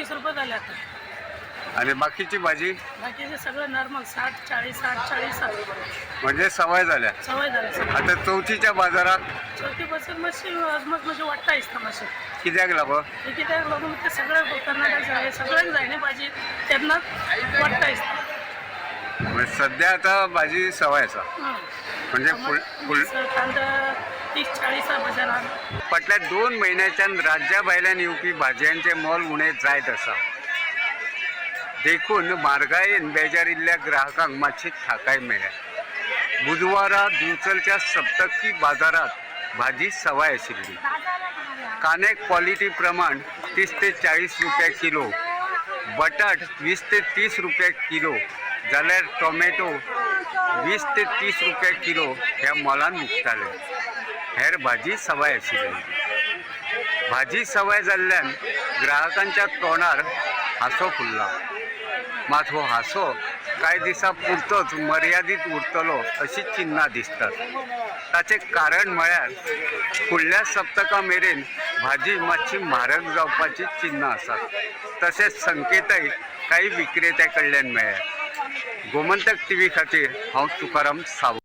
40 रुपये झाले आता. आणि बाकीची भाजी बाकीचे सगळं नॉर्मल 60, 40, 60, 40 म्हणजे सवय झाल्या. सवय झाली. आता चौथीच्या बाजारात चौथी बसून मशीन मग म्हणजे वाटता येतं मशीन कित्याक लागो हे किती बघून ते सगळं कर्नाटक आहे सगळ्यांनी जायला पाहिजे त्यांना वाटता येतं. म्हणजे सध्या आता भाजी सवय आसा म्हणजे कांदा 30-40 बाजारात. फाटल्या 2 म्हयन्याच्यान राज्या भायल्यान येवपी भाजयांचे मोल उणें जायत आसा. देखून म्हारगायेन बेजारिल्ल्या ग्राहकांक मातशी थाकाय मेळ्ळ्या. बुधवारा दिवचलच्या सप्तकी बाजारात भाजी सवाय आशिल्ली. कांदे क्वॉलिटी प्रमाण 30 ते 40 रुपये किलो, बटाट 20 ते 30 रुपये किलो, जाल्यार टोमॅटो 20 ते 30 रुपये किलो ह्या मोलान विकताले. हेर भाजी सवाय आशिल्ली. भाजी सवाय जाल्ल्यान ग्राहकांच्या तोंडार हांसो फुलला. मात हो हांसो कांय दिसा पुरतोच मर्यादीत उरतलो अशी चिन्नां दिसतात. ताचें कारण म्हळ्यार फुडल्या सप्तका मेरेन भाजी मातशी म्हारग जावपाची चिन्नां आसात. तशेंच संकेतय काही विक्रेत्यां कडल्यान मेळ्ळ्यात. गोमंतक टीव्ही खातीर हांव तुकाराम सावंत.